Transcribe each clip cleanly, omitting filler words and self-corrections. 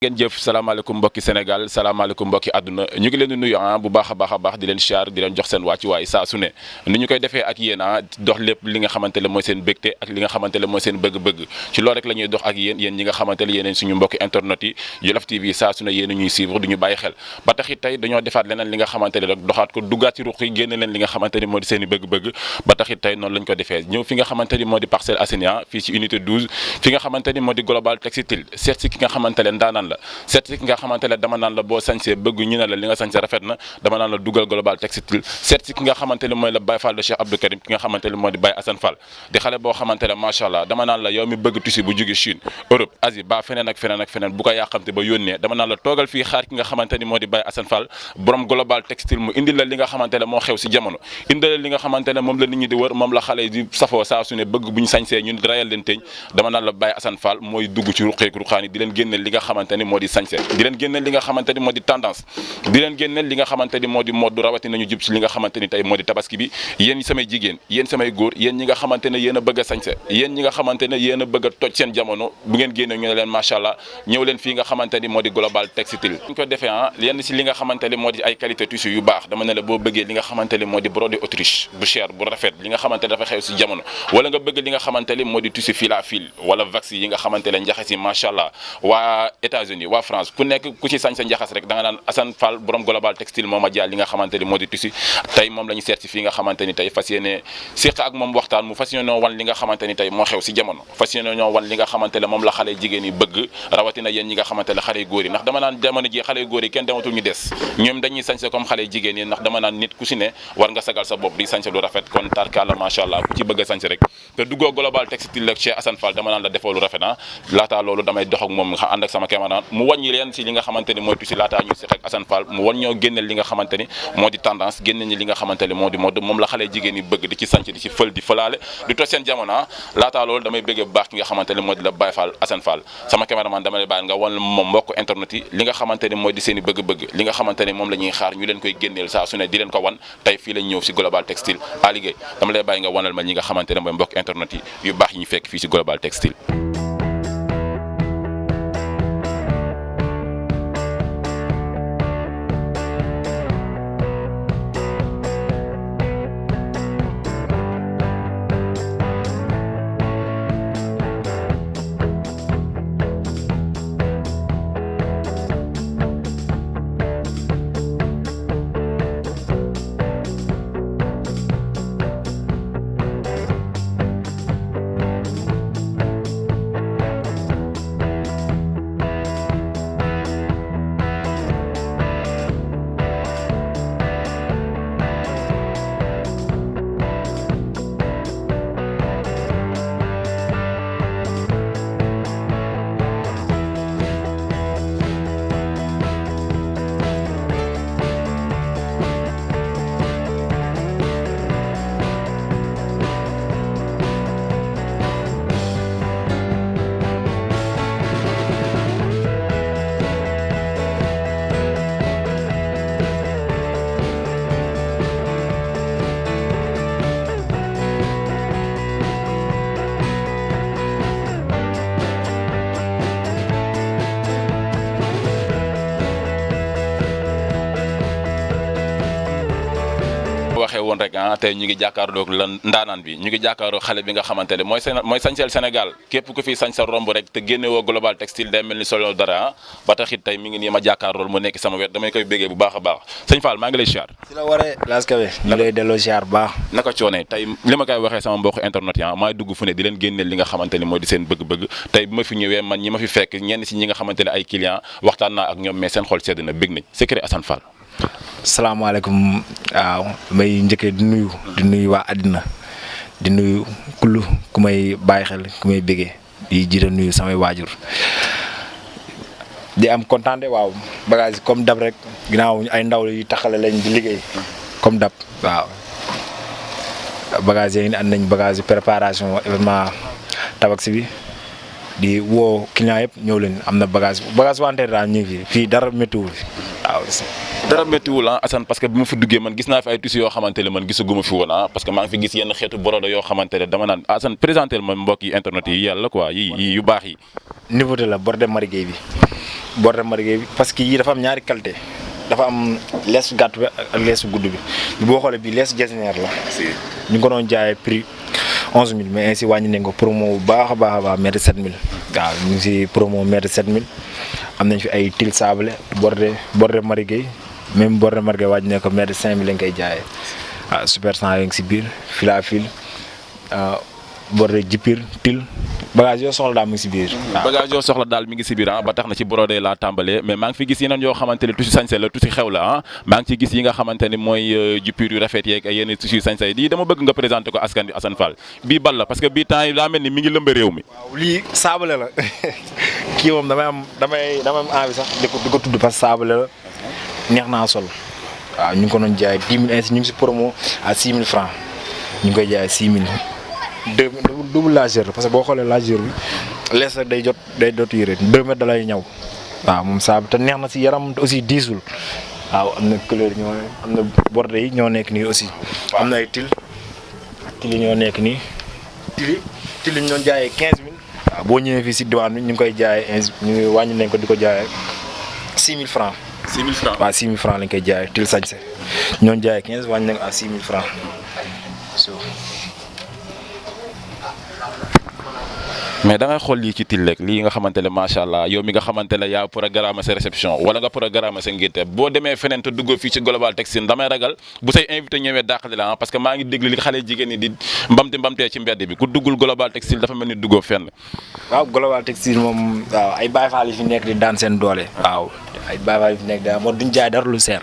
ngeen jëf salaamaaleykum mbokki Sénégal salaamaaleykum mbokki àdduna ñu ngi leen di nuyu bu baax a baax di leen siyaar di leen jox seen wàccuwaay saa su ne ni ñu koy defee ak yéen dox lépp li nga xamante ne mooy seen bégte ak li nga xamante ne mooy seen bëgg-bëgg ci loolu rek la ñuy dox ak yéen ñi nga xamante ne yéen suñu mbokki internet yi Jolof TV saa su ne yéen ñuy suivre du ñu bàyyi xel ba taxit tey dañoo defaat leneen li nga xamante ne rek doxaat ko duggaat ci ruq yi génn leen li nga xamante ni moo di seen i bëgg-bëgg ba taxit tey noonu lañ ko defee ñëw fi nga xamante ni moo di Parcelles Assainies fii ci unité 12 fi nga xamante ni moo di Global Textile seet si ki nga xamante ne ndaanaan la seet si ki nga xamante ne dama naan la boo sañsee bëgg ñu ne la li nga sañse rafet na dama naan la dugal Global Textile seet si ki nga xamante ne mooy la Baye Fall de Cheikh Abdou Karim ki nga xamante ne moo di Baye Assane Fall di xale boo xamante ne macha allah dama naan la yow mi bëgg tissu bu jóge Chine Europe Asie ba feneen ak feneen bu ko yàqamte ba yónnee dama naan la toogal fii xaar ki nga xamante ni moo di Baye Assane Fall borom Global Textile mu indi la li nga xamante ne moo xew si jamono indi la li nga xamante ne moom la nit ñi di wër moom la xale di safoo saa su ne bëgg bu ñu sañsee ñun rayal leen teñ dama naan la Baye Assane Fall mooy dugg ci ruqeek ruqaani di leen génneel li nga xamante ni moo di sañse di leen génneel li nga xamante ni moo di tendance di leen génneel li nga xamante ni moo di mode rawati nañu jub si li nga xamante ni tey moo di tabaski bi yéen samay jigéen yéen samay góor yéen ñi nga xamante ne yéen a bëgg a sañse yéen ñi nga xamante ne yéen a bëgg a toj seen jamono bu ngeen génne ñu ne leen macha allah ñëw leen fii nga xamante ni moo di Global Textile ñu ko defee yenn si li nga xamante ni moo di ay qualité tissu yu baax dama ne la boo bëggee li nga xamante ni moo di brodé Autriche bu cher bu rafet li nga xamante ne dafa xew si jamono wala nga bëgg li nga xamante ni moo di tissu fil à fil wala vax yi nga xamante ne njaxas yi macha allah waa États-Unis waa France ku nekk ku ci sañ sa njaxas rek da nga naan Assane Fall borom Global Textile moo ma jaay li nga xamante ni moo di tissu tey moom la ñu seet si fii nga xamante ni tey fas yéene séq ak moom waxtaan mu fas yéene wan li nga xamante ni tey moo xew si jamono fas yéene ñoo wan li nga xamante ne moom la xale jigéen yi bëgg rawatina yéen ñi nga xamante ne xale góor yi ndax dama naan jamono ji xale góor yi kenn dematul ñu des ñoom dañuy sañse comme xale jigéen yi ndax dama naan nit ku si ne war nga sagal sa bopp di sañse lu rafet kon tarkala macha allah ku ci bëgg a sañse rek te duggoo Global Textile ak Cheikh Assane Fall dama naan la defoo lu rafet laataa loolu damay dox ak moom ànd ak sama caméra mu wàññi leen si li nga xamante ni mooy tusi laataa ñuy si ak Assane Fall mu wan ñoo génneel li nga xamante ni moo di tendance génneel ñi li nga xamante ni moo di mode moom la xale jigéen yi bëgg di ci sanc di ci fël di fëlaale di toj seen jamono laataa loolu damay bëggee bu baax ki nga xamante ni moo di la Baye Fall Assane Fall sama caméraman dama lay bàyyi nga wan moom mbokk internet yi li nga xamante ni mooy di seen i bëgg-bëgg li nga xamante ni moom la ñuy xaar ñu leen koy génneel saa su ne di leen ko wan tey fii lañ ñëw si Global Textile a liggéey dama lay bàyyi nga wanal ma ñi nga xamante ne mooy mbokk internet yi yu baax yi ñu fekk fii si Global Textile. waxee woon rek tey ñu ngi jàkkaarloog la ndaanaan bi ñu ngi jàkkaarloog xale bi nga xamante ne mooy sañseel Sénégal képp ku fi sañ sa romb rek te génne woo Global Textile day mel ni solo dara ba taxit tey mi ngi nii ma jàkkaarlool mu nekk sama wet damay koy béggee bu baax a baax sëñ Fall maa ngi lay siyaar si la waree laskawe ñu lay delloo siyaar bu baax naka coone tey li ma koy waxee sama mbokk internet yi maay dugg fu ne di leen génneel li nga xamante ni mooy di seen bëgg-bëgg tey bi ma fi ñëwee man ñi ma fi fekk ñenn si ñi nga xamante ne ay client waxtaan naa ak ñoom mais seen xol sedd na bég nañ secret Assane Fall. salaamaaleykum waaw may njëkkee di nuyu waa àddina di nuyu kullu ku may bàyyi xel ku may bégee di jiital nuyu samay waajur di am kontaan waaw bagage comme dab rek ginnaaw ay ndaw yu taxale lañ di liggéey comme dab waaw bagage yi ànd nañ bagage préparation événement tabaski bi di woo client yëpp ñëw leen am na bagage wanteer daal ñu ngi fii dara méttiwul fi waaw dara méttiwul Assane parce que bi ma fi duggee man gis naa fi ay tissus yoo xamante ne man gisaguma fi woon parce que maa ngi fi gis yenn xeetu brodo yoo xamante ne dama naan Assane présenté ma mbokk yi internet yi yàlla quoi yi yu baax yi. nouveauté la bordé marigué bi parce que yii dafa am ñaari qualité dafa am lees gàtt bi ak lees gudd bi boo xoolee bii lees jasneer la. ñu ko doon jaayee prix 11000 mais ainsi wàññi nañ ko promo bu baax a baax mètre 7000. waaw ñu ngi si promo mètre 7000 am nañ fi ay til sable bordé marigué même bordé marigué wàññi nañ ko mètre 5000 lañ koy jaayee waaw super 100 yi ngi si biir fil à fil bordé jipir til. bagage yoo soxla daal mi ngi si biir. bagage yoo soxla daal mi ngi si biir ba tax na ci brodé laa tàmbalee mais maa ngi fi gis yeneen yoo xamante ne tusi sañse la tusi xew la maa ngi ci gis yi nga xamante ne mooy jupir yu rafet yeeg ay yenn tusi sañse yi dama bëgg nga présenté ko askan bi Assane Fall bii bal la parce que bii temps yi daa mel ni mi ngi lëmba réew mi. waaw lii saabale la kii moom damay am envie sax di ko tudd parce que saabale la neex naa sol waaw ñu ngi ko doon jaay 10 000 ainsi ñu ngi si promo à 6 000 francs ñu ngi koy jaay 6 000. double largeur parce que boo xoolee largeur bi lees rek day dot yére 2 mètres da lay ñaw waaw moom saabu te neex na si yaram aussi diisul waaw am na couleur am na bordé yi ñoo nekk nii aussi am na ay til yi ñoo nekk nii til yi ñu doon jaayee 15000 waaw boo ñëwee fii si diwaan bi ñu ngi koy jaayee ñu wàññi nañ ko di ko jaayee 6000 francs 6000 francs waaw 6000 francs lañ koy jaayee til sañse ñoo jaayee 15 wàññi nañ ko à 6000 francs mais da ngay xool lii ci til rek lii nga xamante ne macha allah yow mi nga xamante ne yaa programme sa réception wala nga programme sa ngénte boo demee feneen te duggoo fii ci Global Textile damay ragal bu say invité ñëwee dàqali la parce que maa ngi déglu li xale jigéen ñi di mbamtee ci mbedd bi ku duggul Global Textile dafa mel ni duggoo fenn. waaw Global Textile moom waaw ay Baye Fall yi fi nekk di daan seen doole. waaw ay Baye Fall yi fi nekk di moo duñ jaay dara lu seer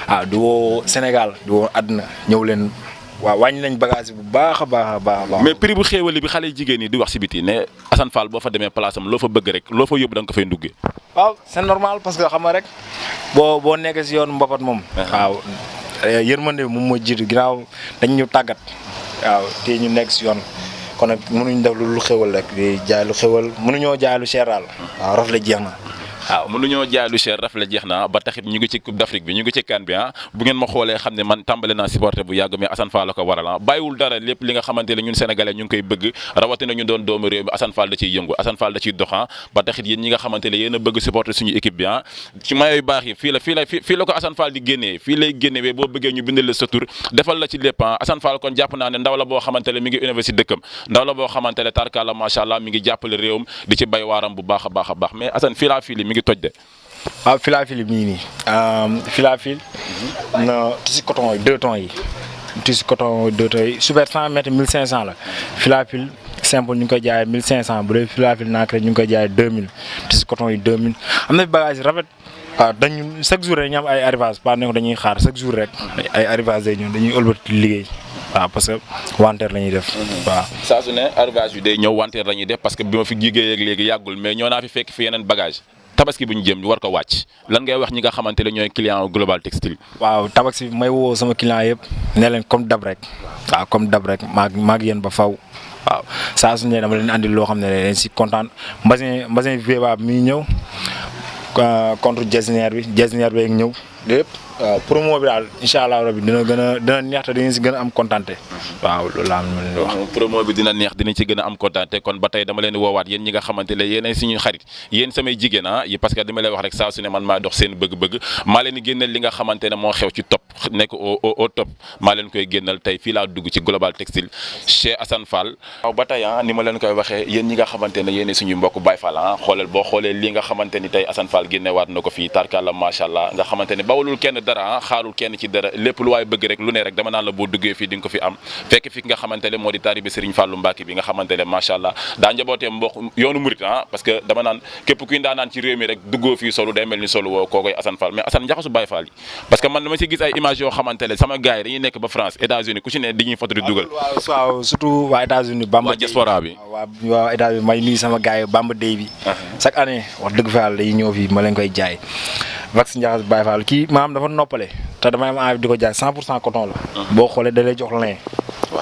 waaw di woo Sénégal di woo àdduna ñëw leen. waaw wàññi nañ bagage bu baax a baax. mais prix bu xéewali bi xale jigéen ñi di wax si biti ne Assane Fall boo fa demee place am loo fa bëgg rek loo fa yóbbu da nga ko fay nduggee. waaw c'est normal parce que xam nga rek boo nekkee si yoon mbapat moom. waaw yërmande moom moo jiitu ginnaaw dañ ñu tàggat. waaw te ñu nekk si yoon kon nag mënuñ def lu xéwal rek di jaay lu xéwal mënuñoo jaay lu cher daal. waaw rafet la jeex na. waaw mënuñoo jaay lu cher rafet la jeex na ba taxit ñu ngi ci Coupe d'Afrique bi ñu ngi ci CAN bi bu ngeen ma xoolee xam ne man tàmbale naa supporter bu yàgg mais Assane Fall la ko waral bàyyiwul dara lépp li nga xamante ne ñun sénégalais ñu ngi koy bëgg rawatina ñu doon doomu réew mi Assane Fall da ciy yëngu Assane Fall da ciy dox ba taxit yéen ñi nga xamante ne yéen a bëgg supporter suñu équipe bi ci maillot yu baax yi fii la ko Assane Fall di génnee fii lay génnee boo bëggee ñu bindal la sa tur defal la ci lépp Assane Fall kon jàpp naa ne ndaw la boo xamante ne mi ngi université dëkkam ndaw la boo xamante ne tarkala macha allah mi ngi jàppale réewam di ci bay waaram bu baax a baax mais Assane fii mi ngi toj de. waaw filafil mi ngi nii filafil na tissu coton yi 2 tons yi tissu coton 2 tons yi super 100 mètres 1500 la filafil simple ñu ngi koy jaayee 1500 bu dee filafil naak rek ñu ngi koy jaayee 2000 tissu coton yi 2000 am na bagage rafet waaw dañu chaque jour rek ñu am ay arrivage pas ne ko dañuy xaar chaque jour rek ay arrivage day ñëw dañuy ëlbati liggéey waaw parce que wanteer la ñuy def waaw saa su ne arrivage bi day ñëw wanteer la ñuy def parce que bi ma fi liggéey ak léegi yàggul mais ñoo naa fi fekk fi yeneen bagage tabaski bu ñu jëm war ko wàcc lan ngay wax ñi nga xamante ne ñooy client Global Textile. waaw tabaski bi may woo sama client yëpp ne leen comme dab rek waaw comme dab rek maag yéen ba faw waaw saa su ne dama leen andil loo xam ne leen si kontaan mbasin Viva bi mi ñëw contre jasneer bi ñëw lépp waaw promo bi daal incha allah rabi dina neex te dinañ si gën a am kontaante waaw loolu laa am leen di wax. promo bi dina neex dinañ ci gën a am kontaante kon ba tey dama leen di woowaat yéen ñi nga xamante ne yéen suñu xarit yéen samay jigéen yi parce que dama lay wax rek saa su ne man maa dox seen bëgg-bëgg maa leen di génneel li nga xamante ne moo xew ci top nekk au top maa leen koy génnal tey fii laa dugg ci Global Textile chez Assane Fall. waaw ba tey ni ma leen koy waxee yéen ñi nga xamante ne yéen suñu mbokk Baye Fall xoolal boo xoolee li nga xamante ni tey Assane Fall génnewaat na ko fii tarkalla macha allah nga xamante ne bawalul kenn dara xaarul kenn ci dara lépp lu waay bëgg rek lu ne rek dama naan la boo duggee fii di nga ko fi am fekk fi nga xamante ne moo di taalibe Serigne Fallou Mbacké bi nga xamante ne macha allah daa njabootee mbokk yoonu murit parce que dama naan képp kuy ndaa naan ci réew mi rek duggoo fii solu day mel ni solu woo kookoy Assane Fall mais Assane njaxasu Baye Fall yi parce que man dama si gis ay image yoo xamante ne sama gars yi dañuy nekk ba France États-Unis ku ci ne dañuy photo di dugal waaw surtout waa États-Unis Bamba diaspora bi waaw États-Unis may nuyu sama gars yi Bamba Day bi chaque année wax dëgg fa yàlla dañuy ñëw fii ma leen koy jaay vax njaxas Baye Fall kii maanaam dafa noppale te damay am envie di ko jaay 100% coton la boo xoolee da lay jox lin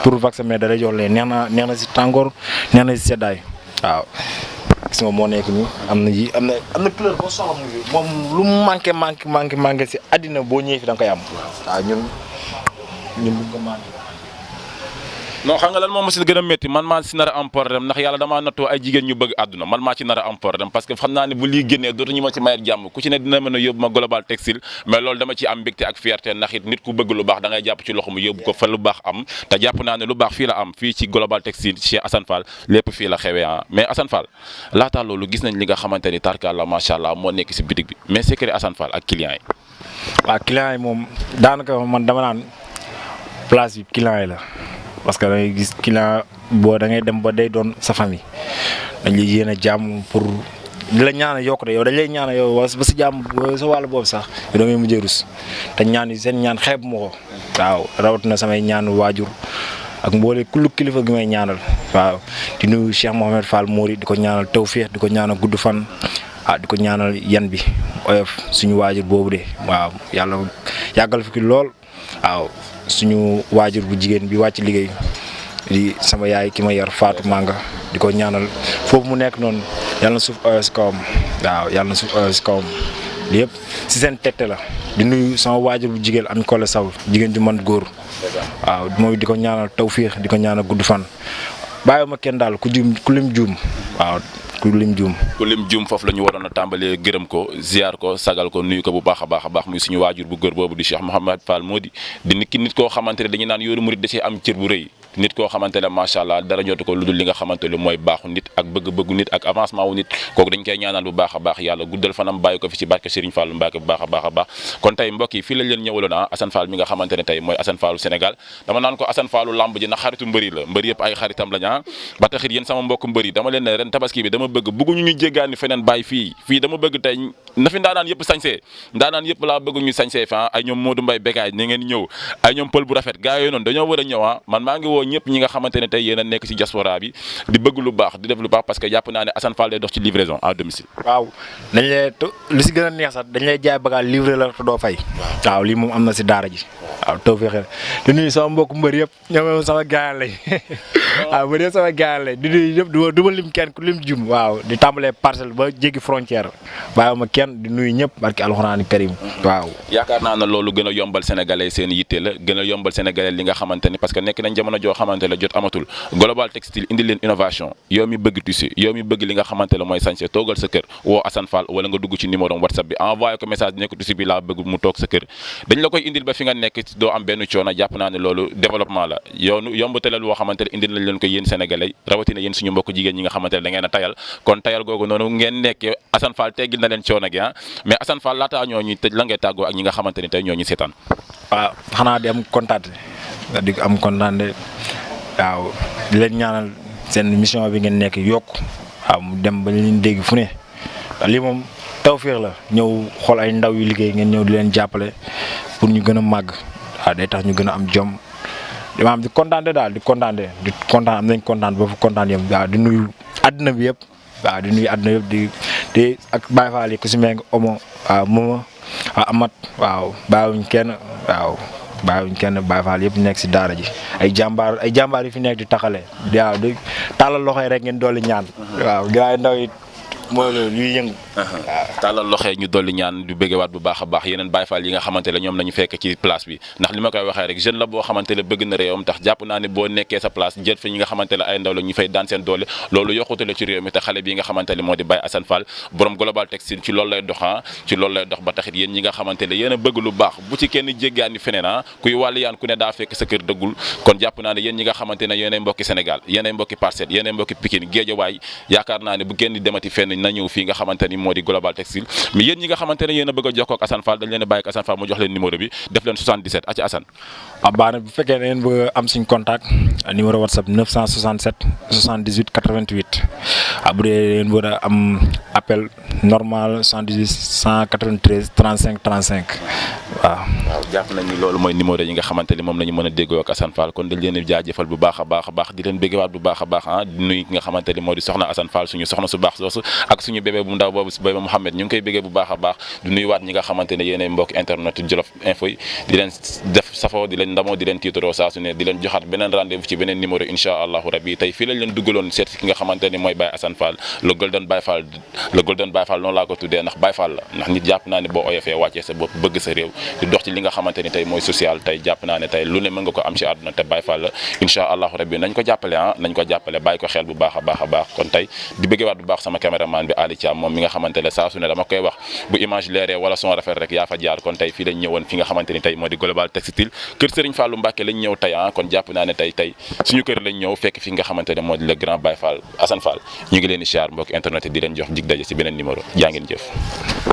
pour vax mais da lay jox lin neex na si tàngoor neex na si seddaay waaw action moo nekk nii am na couleur boo soxla mu moom lu mu manqué si àddina boo ñëwee fi da nga koy am waaw ñun duñ ko manqué. non xam nga lan moom ma si gën a métti man maa si nar a am problème ndax yàlla damaa nattoo ay jigéen ñu bëgg àdduna man maa ci nar a am problème parce que xam naa ne bu lii génnee dootuñu ma ci mayet jàmm ku ci ne dina mën a yóbbu ma Global Textile mais loolu dama ci am mbégte ak fierté ndax it nit ku bëgg lu baax da ngay jàpp ci loxo mu yóbbu ko fa lu baax am te jàpp naa ne lu baax fii la am fii ci Global Textile Cheikh Assane Fall lépp fii la xewee ah mais Assane Fall laataa loolu gis nañ li nga xamante ni tarkalla macha allah moo nekk si bitig bi mais secret Assane Fall ak client yi. waaw client yi moom daanaka man dama naan place bi client yi la. parce que da ngay gis client boo da ngay dem ba day doon sa famille dañ lay yéene jàmm pour di la ñaanal yokk de yow dañ lay ñaanal yow ba si jàmm sa wàllu boobu sax yow da ngay mujjee rus te ñaan yi seen ñaan xeeb ma ko waaw rawatina samay ñaan waajur ak mboole kullu kilifa gi may ñaanal waaw di nuyu Cheikh Mouhamed Fall Mouri di ko ñaanal tawféex di ko ñaanal gudd fan di ko ñaanal yan bi oyof suñu waajur boobu de waaw yàlla yàggal fi ki lool waaw. suñu waajur bu jigéen bi wàcc liggéey di sama yaay ki ma yar Fatou Manga di ko ñaanal foofu mu nekk noonu yàlla na suuf si kawam waaw yàlla na suuf si kawam li yëpp si seen tette la di nuyu sama waajur bu jigéen Ami Kole Saw jigéen ju man góor waaw mooy di ko ñaanal tawfiix di ko ñaanal gudd fan bàyyi ma kenn daal ku lim juum waaw ku lim juum foofu la ñu waroon a tàmbalee gërëm ko ziar ko sagal ko nuyu ko bu baax a baax muy suñu waajur bu góor boobu di Cheikh Mouhamed Fall moo di nit koo xamante ne dañuy naan yoonu murid da cee am cër bu rëy nit koo xamante ne macha allah dara ñootu ko lu dul li nga xamante ne mooy baaxu nit ak bëgg-bëggu nit ak avancement wu nit kooku dañ koy ñaanal bu baax a baax yàlla guddal fanam bàyyi ko fi ci barke Serigne Fall Mbacke bu baax a baax kon tey mbokk yi fii lañ leen ñëwaloon Assane Fall mi nga xamante ne tey mooy Assane Fallu Sénégal dama naan ko Assane Fallu lamb ji na xaritu mbëri la mbëri yëpp ay xaritam lañ ba taxit yéen sama mbokk mbëri dama leen ne ren tabaski bi dama bëgg bëgguñu ñu jéggaani feneen bàyyi fii dama bëgg tey na fi ndaanaan yëpp sañsee ndaanaan yëpp laa bëgg ñu sañsee fa ay ñoom Modou Mbaye Bekaay ni ngeen ñëw ay ñoom pël bu rafet gars yooyu noonu dañoo war a ñëw man maa ngi woo ñëpp ñi nga xamante ne tey yéen a nekk ci diaspora bi di bëgg lu baax di def lu baax parce que jàpp naa ne Assane Fall day dox ci livraison à domicile. waaw dañ lay li si gën a neex sax dañ lay jaay bagage livré la te doo fay. waaw lii moom am na si daara ji. waaw taw fexe di nuyu sama mbokk mbër yëpp ñoom sama gaañ lañ waaw mbër yëpp sama gaañ lañ di nuyu yëpp du ma lim kenn ku lim jum. waaw di tàmbalee parcelle ba jéggi frontière bàyyi ma kenn di nuyu ñëpp barki alxuraani karim waaw. yaakaar naa ne loolu gën a yombal sénégalais seen yitte la gën a yombal sénégalais li nga xamante ni parce que nekk nañ jamono joo xamante la jot amatul Global Textile indi leen innovation yow mi bëgg tissu yow mi bëgg li nga xamante la mooy sañse toogal sa kër woo Assane Fall wala nga dugg ci numéro WhatsApp bi envoyé ko message ne ko tissu bi laa bëgg mu toog sa kër dañ la koy indil ba fi nga nekk doo am benn coono jàpp naa ne loolu développement la yoonu yombatalal woo xamante ne indil nañ leen ko yéen sénégalais rawatina yéen suñu mbokk jigéen ñi nga xamante ne da ngeen a tayal kon tayal googu noonu ngeen nekkee Assane Fall teggil na leen coono gi mais Assane Fall laataa ñooñu tëj la ngay tàggoo ak ñi nga xamante ne tey ñooñu seetaan. waaw xanaa di am kontaan di am kontaan de waaw di leen ñaanal seen mission bi ngeen nekk yokk waaw mu dem ba leen dégg fu ne lii moom tawféex la ñëw xool ay ndaw yu liggéey ngeen ñëw di leen jàppale pour ñu gën a màgg waaw day tax ñu gën a am jom maanaam di kontaan daal di kontaan am nañ kontaan ba fu kontaan yëpp waaw di nuyu àddina bi yëpp waaw di nuyu àddina yëpp di ak Baye Fall yi ku si mel Omo waaw Mouma waaw Amat waaw bàyyiwuñ kenn waaw bàyyiwuñ kenn Baye Fall yëpp nekk si daara ji ay jàmbaar yi fi nekk di taxale waaw di tàllal loxo yi rek ngeen dolli ñaan waaw gars yi ndaw yi mooy loolu ñuy yëngu. tàllal loxo ñu dolli ñaan du bëggewaat bu baax a baax yeneen Baye Fall yi nga xamante ne ñoom la ñu fekk ci place bi ndax li ma koy waxee rek jeune la boo xamante ne bëgg na réewam tax jàpp naa ne boo nekkee sa place jël fi ñi nga xamante ne ay ndaw la ñu fay daan seen doole loolu yokkute la ci réew mi te xale bi nga xamante ne moo di Baye Assane Fall borom Global Textile ci loolu lay dox ba taxit yéen ñi nga xamante ne yéen a bëgg lu baax bu ci kenn jéggaani feneen kuy wàllu yaan ku ne daa fekk sa kër dëggul kon jàpp naa ne yéen ñi nga xamante ne yéenay mbokki Sénégal yéenay mbokki Parcelles yéenay mbokki Pikine Guédiawaye yaakaar naa ne bu kenn demati fenn na ñëw fii nga xamante ni moo di Global Textile mais yéen ñi nga xamante ne yéen a bëgg a jokkoo ak Assane Fall dañ leen a bàyyi ak Assane Fall mu jox leen numéro bi def leen 77 aca Assane baax na bu fekkee ne ngeen bëgg am suñ contact numéro WhatsApp 967 78 88 bu dee ngeen bëgg a am appel normal 118 193 35 35 waaw jàpp nañ ni loolu mooy numéro yi nga xamante ni moom la ñu mën a déggoo ak Assane Fall kon dañ leen di jaajëfal bu baax a baax di leen béggewaat bu baax a baax di nuyu ki nga xamante ni moo di soxna Assane Fall suñu soxna su baax soosu ak suñu bébé bu ndaw boobu Baye Mouhamed ñu ngi koy béggee bu baax a baax du nuyuwaat ñi nga xamante ne yéenay mbokk internet Jolof Info yi di leen def safoo di leen ndamoo di leen tiitaroo saa su ne di leen joxaat beneen rendez-vous ci beneen numéro incha allahu rabbi tey fii lañ leen duggaloon seet ki nga xamante ne mooy Baye Assane Fall le golden Baye Fall noonu laa ko tuddee ndax Baye Fall la ndax nit jàpp naa ne boo oyofee wàccee sa bopp bëgg sa réew di dox ci li nga xamante ni tey mooy social tey jàpp naa ne tey lu ne mën nga ko am ci àdduna te Baye Fall la incha allahu rabbi nañ ko jàppale nañ ko jàppale bàyyi ko xel bu baax a baax a baax kon tey di bëggewaat bu baax sama caméraman bi Ali Thiam moom mi nga xamante ne saa su ne dama koy wax bu image leeree wala son rafet rek yaa fa jaar kon tey fii lañ ñëwoon fi nga xamante ni tey moo di Global Textile kër Serigne Fallou Mbacké lañ ñëw tey kon jàpp naa ne tey suñu kër lañ ñëw fekk fi nga xamante ne moo di le grand Baye Fall Assane Fall ñu ngi leen di siyaar mbokk internet di leen jox dig daje ci beneen numéro jaa ngeen jëf